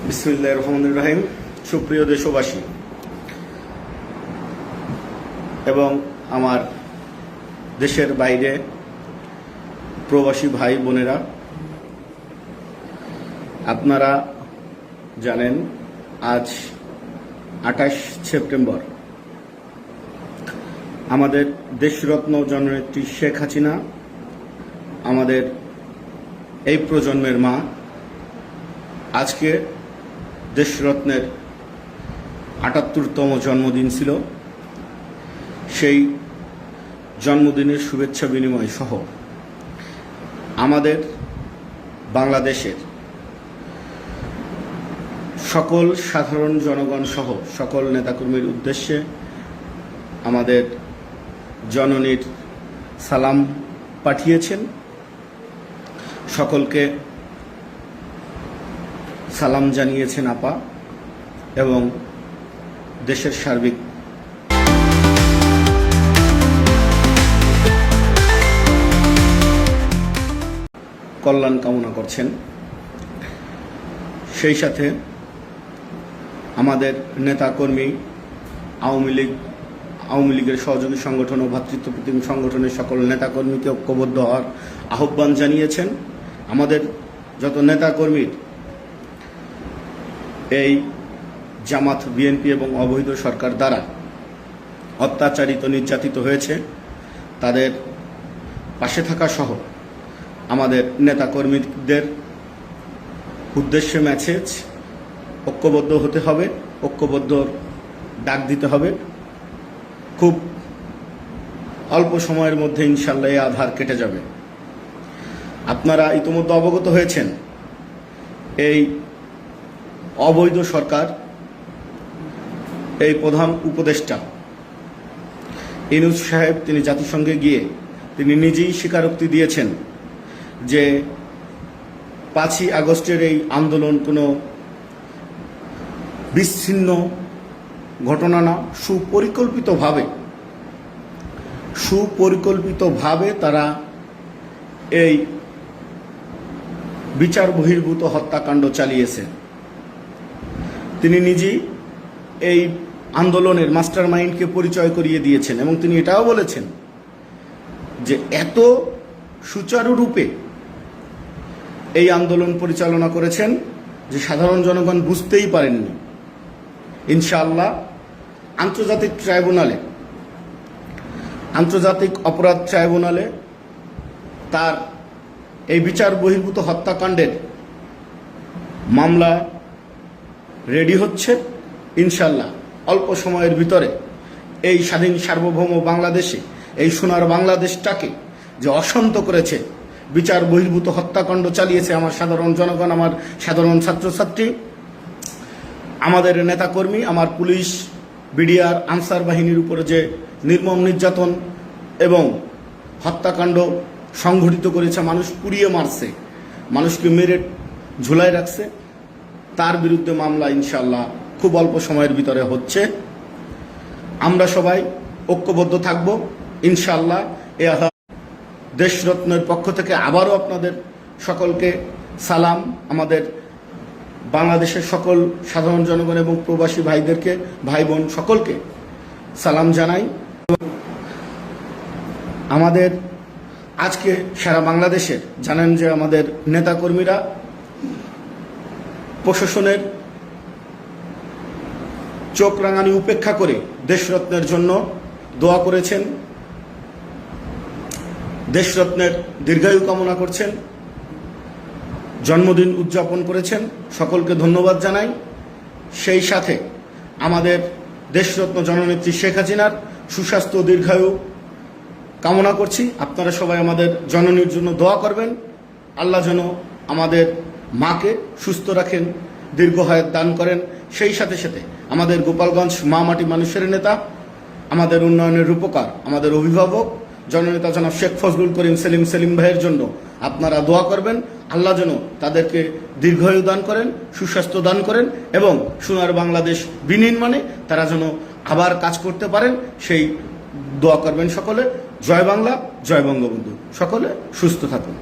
বিসমিল্লাহির রহমানির রহিম। সুপ্রিয় দেশবাসী এবং আমার দেশের বাইরে প্রবাসী ভাই বোনেরা, আপনারা জানেন আজ 28 সেপ্টেম্বর আমাদের দেশরত্ন জননেত্রী শেখ হাসিনা, আমাদের এই প্রজন্মের মা, আজকে দেশরত্নের 78তম জন্মদিন ছিল। সেই জন্মদিনের শুভেচ্ছা বিনিময় সহ আমাদের বাংলাদেশের সকল সাধারণ জনগণ সহ সকল নেতাকর্মীর উদ্দেশ্যে আমাদের জননীর সালাম পাঠিয়েছেন। সকলকে সালাম জানিয়েছেন আপা এবং দেশের সার্বিক কল্যাণ কামনা করছেন। সেই সাথে আমাদের নেতাকর্মী, আওয়ামী লীগের সহযোগী সংগঠন ও ভ্রাতৃত্বপ্রতিম সংগঠনের সকল নেতাকর্মীকে ঐক্যবদ্ধ হওয়ার আহ্বান জানিয়েছেন। আমাদের যত নেতাকর্মীর এই জামাত, বিএনপি এবং অবৈধ সরকার দ্বারা অত্যাচারিত, নির্যাতিত হয়েছে, তাদের পাশে থাকা সহ আমাদের নেতাকর্মীদের উদ্দেশ্যে মেসেজ, ঐক্যবদ্ধ হতে হবে, ঐক্যবদ্ধ ডাক দিতে হবে। খুব অল্প সময়ের মধ্যে ইনশাল্লাহ এই আধার কেটে যাবে। আপনারা ইতিমধ্যে অবগত হয়েছেন, এই অবৈধ সরকার, এই প্রধান উপদেষ্টা ইউনূস সাহেব, তিনি জাতিসংঘে গিয়ে তিনি নিজেই স্বীকারোক্তি দিয়েছেন যে 5ই আগস্টের এই আন্দোলন কোনো বিচ্ছিন্ন ঘটনা না, সুপরিকল্পিতভাবে তারা এই বিচার বহির্ভূত হত্যাকাণ্ড চালিয়েছে। তিনি নিজেই এই আন্দোলনের মাস্টার মাইন্ডকে পরিচয় করিয়ে দিয়েছেন এবং তিনি এটাও বলেছেন যে এত সুচারুরূপে এই আন্দোলন পরিচালনা করেছেন যে সাধারণ জনগণ বুঝতেই পারেননি। ইনশাআল্লাহ আন্তর্জাতিক অপরাধ ট্রাইব্যুনালে তার এই বিচার বহির্ভূত হত্যাকাণ্ডের মামলা রেডি হচ্ছে। ইনশাআল্লাহ অল্প সময়ের ভিতরে এই স্বাধীন সার্বভৌম বাংলাদেশে, এই সোনার বাংলাদেশটাকে যে অশান্ত করেছে, বিচার বহির্ভূত হত্যাকাণ্ড চালিয়েছে আমার সাধারণ জনগণ, আমার সাধারণ ছাত্রছাত্রী, আমাদের নেতাকর্মী, আমার পুলিশ, বিডিআর, আনসার বাহিনীর উপরে যে নির্মম নির্যাতন এবং হত্যাকাণ্ড সংঘটিত করেছে, মানুষ পুড়িয়ে মারছে, মানুষকে মেরে ঝুলায় রাখছে, তার বিরুদ্ধে মামলা ইনশাআল্লাহ খুব অল্প সময়ের ভিতরে হচ্ছে। আমরা সবাই ঐক্যবদ্ধ থাকব ইনশাআল্লাহ। দেশরত্নের পক্ষ থেকে আবারও আপনাদের সকলকে সালাম, আমাদের বাংলাদেশের সকল সাধারণ জনগণ এবং প্রবাসী ভাইদেরকে, ভাই বোন সকলকে সালাম জানাই। আমাদের আজকে সারা বাংলাদেশের জানেন যে আমাদের নেতাকর্মীরা প্রশাসনের চোখ রাঙানি উপেক্ষা করে দেশরত্নের জন্য দোয়া করেছেন, দেশরত্নের দীর্ঘায়ু কামনা করছেন, জন্মদিন উদযাপন করেছেন। সকলকে ধন্যবাদ জানাই। সেই সাথে আমাদের দেশরত্ন জননেত্রী শেখ হাসিনার সুস্বাস্থ্য, দীর্ঘায়ু কামনা করছি। আপনারা সবাই আমাদের জননীর জন্য দোয়া করবেন। আল্লাহ যেন আমাদের মাকে সুস্থ রাখেন, দীর্ঘ হায়াত দান করেন। সেই সাথে সাথে আমাদের গোপালগঞ্জ মা মাটি মানুষের নেতা, আমাদের উন্নয়নের রূপকার, আমাদের অভিভাবক জননেতা জনাব শেখ ফজলুল করিম সেলিম ভাইয়ের জন্য আপনারা দোয়া করবেন। আল্লাহ যেন তাদেরকে দীর্ঘায়ু দান করেন, সুস্বাস্থ্য দান করেন এবং সোনার বাংলাদেশ বিনির্মাণে তারা যেন আবার কাজ করতে পারেন, সেই দোয়া করবেন সকলে। জয় বাংলা, জয় বঙ্গবন্ধু। সকলে সুস্থ থাকুন।